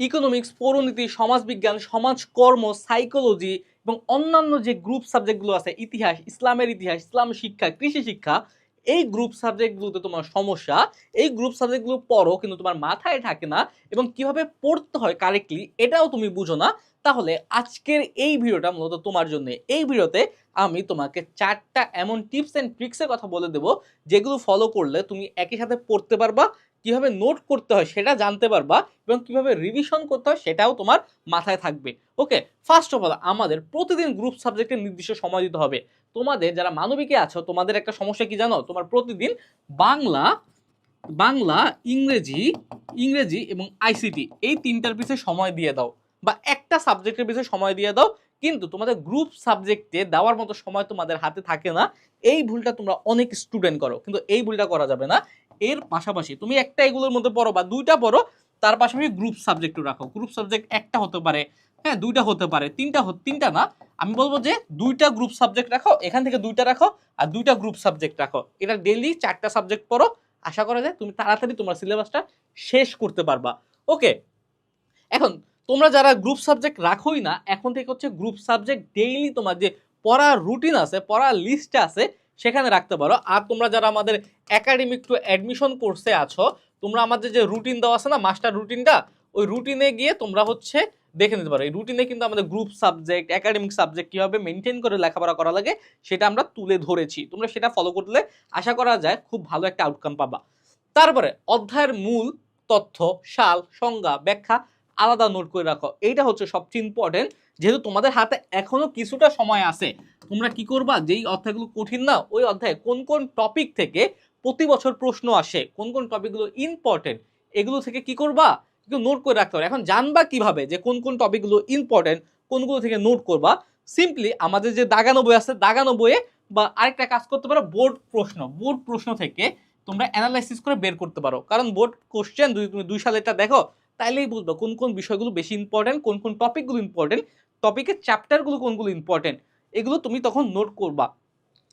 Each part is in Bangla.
ইকোনমিক্স, পৌরনীতি, সমাজবিজ্ঞান, সমাজকর্ম, সাইকোলজি এবং অন্যান্য যে গ্রুপ সাবজেক্টগুলো আছে, ইতিহাস, ইতিহাস, ইসলাম শিক্ষা, কৃষি শিক্ষা, এই গ্রুপ সাবজেক্টগুলোতে তোমার সমস্যা। এই গ্রুপ সাবজেক্টগুলো পড়ো কিন্তু তোমার মাথায় থাকে না এবং কিভাবে পড়তে হয় কারেক্টলি এটাও তুমি বুঝো না। তাহলে আজকের এই ভিডিওটা মূলত তোমার জন্য। এই ভিডিওতে আমি তোমাকে 4টা এমন টিপস এন্ড ট্রিক্সের কথা বলে দেব যেগুলো ফলো করলে তুমি একই সাথে পড়তে পারবা, কিভাবে নোট করতে হয় সেটা জানতে পারবা এবং কিভাবে রিভিশন করতে হয় সেটাও তোমার মাথায় থাকবে। ওকে, ফার্স্ট অফ অল আমাদের প্রতিদিন গ্রুপ সাবজেক্টের নির্দিষ্ট সময় দিতে হবে। তোমাদের যারা মানবিকে আছো তোমাদের একটা সমস্যা কি জানো? তোমার প্রতিদিন বাংলা বাংলা ইংরেজি ইংরেজি এবং আইসিটি এই তিনটার পিছনে সময় দিয়ে দাও, বা একটা সাবজেক্টের পিছনে সময় দিয়ে দাও, কিন্তু তোমাদের গ্রুপ সাবজেক্টে দেওয়ার মতো সময় তোমাদের হাতে থাকে না। এই ভুলটা তোমরা অনেক স্টুডেন্ট করো, কিন্তু এই ভুলটা করা যাবে না। এর পাশাপাশি তুমি একটা এগুলোর মধ্যে পড়ো বা দুইটা পড়ো, তার পাশাপাশি গ্রুপ সাবজেক্টও রাখো। গ্রুপ সাবজেক্ট একটা হতে পারে, হ্যাঁ দুইটা হতে পারে, তিনটা না, আমি বলবো যে দুইটা গ্রুপ সাবজেক্ট রাখো, এখান থেকে দুইটা রাখো, আর দুইটা গ্রুপ সাবজেক্ট রাখো। এটা ডেইলি 4টা সাবজেক্ট পড়ো, আশা করা যায় তুমি তাড়াতাড়ি তোমার সিলেবাসটা শেষ করতে পারবা। ওকে, এখন তোমরা যারা গ্রুপ সাবজেক্ট রাখোই না, এখন থেকে হচ্ছে গ্রুপ সাবজেক্ট ডেইলি তোমার যে পড়ার রুটিন আছে, পড়ার লিস্ট আছে, সেখানে রাখতে পারো। আর তোমরা যারা আমাদের একাডেমিক টু অ্যাডমিশন কোর্সে আছো, তোমরা আমাদের যে রুটিন দেওয়া আছে না, মাস্টার রুটিনটা, ওই রুটিনে গিয়ে তোমরা হচ্ছে দেখে নিতে পারো। এই রুটিনে কিন্তু আমাদের গ্রুপ সাবজেক্ট, একাডেমিক সাবজেক্ট কিভাবে মেনটেন করে লেখাপড়া করা লাগে সেটা আমরা তুলে ধরেছি। তোমরা সেটা ফলো করলে আশা করা যায় খুব ভালো একটা আউটকাম পাবা। তারপরে অধ্যায়ের মূল তথ্য, সাল, সংজ্ঞা, ব্যাখ্যা আলাদা নোট করে রাখো। এইটা হচ্ছে সবচেয়ে ইম্পর্টেন্ট। যেহেতু তোমাদের হাতে এখনো কিছুটা সময় আছে, তোমরা কি করবা, যেই অধ্যায়গুলো কঠিন না, ওই অধ্যায়ে কোন কোন টপিক থেকে প্রতি বছর প্রশ্ন আসে, কোন কোন টপিকগুলো ইম্পর্টেন্ট, এগুলো থেকে কি করবা, একটু নোট করে রাখতে হবে। এখন জানবা কিভাবে যে কোন কোন টপিকগুলো ইম্পর্টেন্ট, কোনগুলো থেকে নোট করবা? সিম্পলি আমাদের যে দাগানো বই আছে, দাগানো বইয়ে, বা আরেকটা কাজ করতে পারো, বোর্ড প্রশ্ন থেকে তোমরা অ্যানালাইসিস করে বের করতে পারো। কারণ বোর্ড কোশ্চেন যদি তুমি 2 সালেরটা দেখো, তাইলেই বুঝবা কোন কোন বিষয়গুলো বেশি ইম্পর্টেন্ট, কোন কোন টপিকগুলো ইম্পর্টেন্ট, টপিকের চ্যাপ্টারগুলো কোনগুলো ইম্পর্টেন্ট, এগুলো তুমি তখন নোট করবা।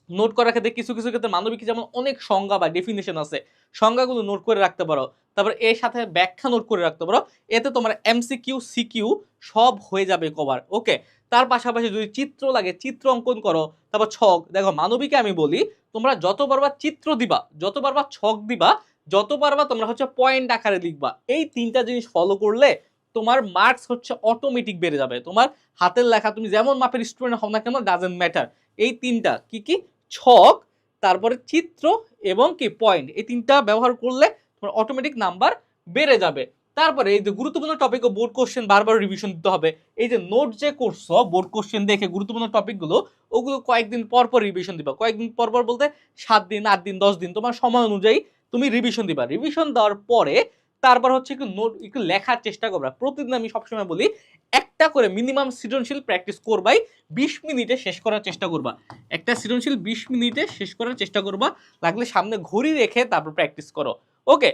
নোট করার ক্ষেত্রে কিছু কিছু ক্ষেত্রে মানবিক যেমন অনেক সংজ্ঞা বা ডেফিনেশন আছে, সংজ্ঞাগুলো নোট করে রাখতে পারো। তারপর এর সাথে ব্যাখ্যা নোট করে রাখতে পারো। এতে তোমার এমসিকিউ, সিকিউ সব হয়ে যাবে কভার। ওকে, তার পাশাপাশি যদি চিত্র লাগে, চিত্র অঙ্কন করো। তারপর ছক, দেখো মানবিকে আমি বলি, তোমরা যত পারবা চিত্র দিবা, যত পারবা ছক দিবা, যত পারবা তোমরা হচ্ছে পয়েন্ট আকারে লিখবা। এই তিনটা জিনিস ফলো করলে তোমার মার্কস হচ্ছে অটোমেটিক বেড়ে যাবে। তোমার হাতের লেখা তুমি যেমন মাপের স্টুডেন্ট হও না কেন, ডাজেন্ট ম্যাটার। এই তিনটা কি কি, ছক, তারপরে চিত্র এবং কি পয়েন্ট, এই তিনটা ব্যবহার করলে তোমার অটোমেটিক নাম্বার বেড়ে যাবে। তারপরে এই যে গুরুত্বপূর্ণ টপিক ও বোর্ড কোশ্চেন বারবার রিভিশন দিতে হবে। এই যে নোট যে করছো, বোর্ড কোশ্চেন দেখে গুরুত্বপূর্ণ টপিকগুলো, ওগুলো কয়েকদিন পর পর রিভিশন দিবা। কয়েকদিন পর পর বলতে 7 দিন, 8 দিন, 10 দিন, তোমার সময় অনুযায়ী তুমি রিভিশন দিবা। রিভিশন দেওয়ার পরে তারপর হচ্ছে একটু নোট, একটু লেখার চেষ্টা করবা। প্রতিদিন আমি সবসময় বলি একটা করে মিনিমাম সৃজনশীল প্র্যাকটিস করবাই, 20 মিনিটে শেষ করার চেষ্টা করবা। একটা সৃজনশীল 20 মিনিটে শেষ করার চেষ্টা করবা, লাগলে সামনে ঘড়ি রেখে তারপর প্র্যাকটিস করো। ওকে,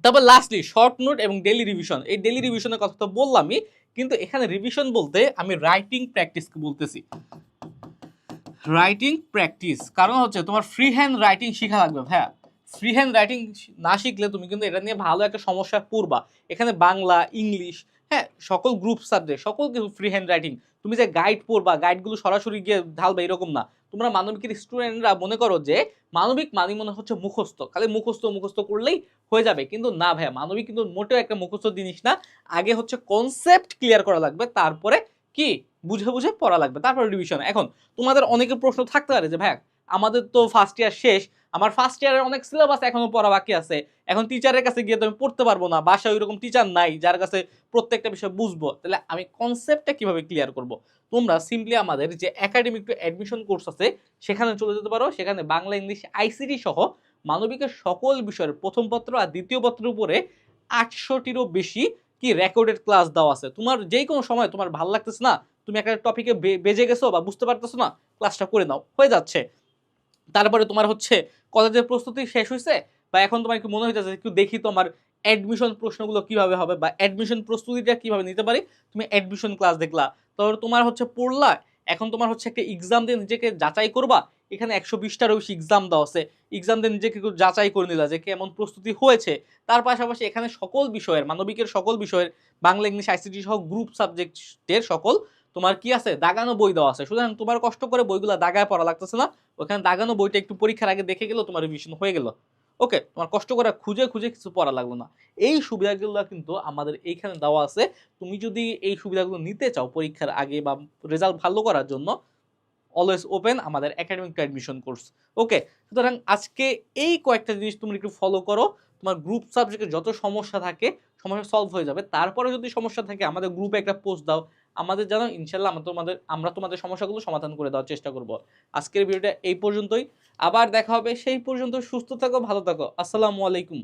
তারপর লাস্টলি শর্ট নোট এবং ডেইলি রিভিশন। এই ডেইলি রিভিশনের কথা তো বললামই, কিন্তু এখানে রিভিশন বলতে আমি রাইটিং প্র্যাকটিসকে বলতেছি। রাইটিং প্র্যাকটিস, কারণ হচ্ছে তোমার ফ্রি হ্যান্ড রাইটিং শেখা লাগবে। হ্যাঁ, ফ্রি হ্যান্ড রাইটিং না শিখলে তুমি কিন্তু এটা নিয়ে ভালো একটা সমস্যা পড়বা। এখানে বাংলা, ইংলিশ, হ্যাঁ সকল গ্রুপ সাবজেক্ট, সকল কিছু ফ্রি হ্যান্ড রাইটিং। তুমি যে গাইড পড়বা, গাইডগুলো সরাসরি গিয়ে ঢালবে এরকম না। তোমরা মানবিকের স্টুডেন্টরা মনে করো যে মানবিক মানে মনে হচ্ছে মুখস্থ, খালি মুখস্থ মুখস্থ করলেই হয়ে যাবে, কিন্তু না ভাইয়া, মানবিক কিন্তু মোটেও একটা মুখস্থ জিনিস না। আগে হচ্ছে কনসেপ্ট ক্লিয়ার করা লাগবে, তারপরে কি বুঝে বুঝে পড়া লাগবে, তারপর রিভিশন। এখন তোমাদের অনেকের প্রশ্ন থাকতে পারে যে ভাই আমাদের তো ফার্স্ট ইয়ার শেষ, আমার ফার্স্ট ইয়ারের অনেক সিলেবাস এখনো পড়া বাকি আছে, এখন টিচারের কাছে গিয়ে তো আমি পড়তে পারবো না, বাসায় ওইরকম টিচার নাই যার কাছে প্রত্যেকটা বিষয় বুঝবো, তাহলে আমি কনসেপ্টটা কিভাবে ক্লিয়ার করব? তোমরা সিম্পলি আমাদের যে একাডেমিক টু অ্যাডমিশন কোর্স আছে সেখানে চলে যেতে পারো। সেখানে বাংলা, ইংলিশ, আইসিটি সহ মানবিকের সকল বিষয়ের প্রথম পত্র আর দ্বিতীয় পত্রের উপরে 800টিরও বেশি কি রেকর্ডেড ক্লাস দেওয়া আছে। তোমার যেই কোনো সময় তোমার ভালো লাগতেছে না, তুমি একটা টপিকে বেজে গেছো বা বুঝতে পারতেছো না, ক্লাসটা করে নাও, হয়ে যাচ্ছে। তারপরে তোমার হচ্ছে কলেজের প্রস্তুতি শেষ হয়েছে, বা এখন তোমার একটু মনে হইতেছে একটু দেখি তোমার অ্যাডমিশন প্রশ্নগুলো কিভাবে হবে বা অ্যাডমিশন প্রস্তুতিটা কিভাবে নিতে পারি, তুমি অ্যাডমিশন ক্লাস দেখলা, তারপর তোমার হচ্ছে পড়লা, এখন তোমার হচ্ছে একটা এক্সাম দিয়ে নিজেকে যাচাই করবা, এখানে 120টারও বেশি এক্সাম দেওয়া আছে, এক্সাম দিয়ে নিজেকে একটু যাচাই করে নিলা যে কেমন প্রস্তুতি হয়েছে। তার পাশাপাশি এখানে সকল বিষয়ের, মানবিকের সকল বিষয়ের, বাংলা, ইংলিশ, আইসিটি সহ গ্রুপ সাবজেক্টের সকল তোমার কি আছে, দাগানো বই দেওয়া আছে। সুতরাং তোমার কষ্ট করে বইগুলো দাগায় পড়া লাগতেছে না, ওখানে দাগানো বইটা একটু পরীক্ষার আগে দেখে গেলেও তোমার রিভিশন হয়ে গেল। ওকে, তোমার কষ্ট করে খুঁজে খুঁজে কিছু পড়া লাগলো না। এই সুবিধাগুলো কিন্তু আমাদের এইখানে দেওয়া আছে। তুমি যদি এই সুবিধাগুলো নিতে চাও পরীক্ষার আগে বা রেজাল্ট ভালো করার জন্য, অলওয়েজ ওপেন আমাদের একাডেমিক অ্যাডমিশন কোর্স। ওকে, সুতরাং আজকে এই কয়েকটা জিনিস তুমি একটু ফলো করো, তোমার গ্রুপ সাবজেক্টে যত সমস্যা থাকে সমস্যা সলভ হয়ে যাবে। তারপরে যদি সমস্যা থাকে আমাদের গ্রুপে একটা পোস্ট দাও, আমাদের জানো, ইনশাল্লাহ আমরা তোমাদের সমস্যাগুলো সমাধান করে দেওয়ার চেষ্টা করব। আজকের ভিডিওটা এই পর্যন্তই, আবার দেখা হবে। সেই পর্যন্ত সুস্থ থাকো, ভালো থাকো। আসসালামু আলাইকুম।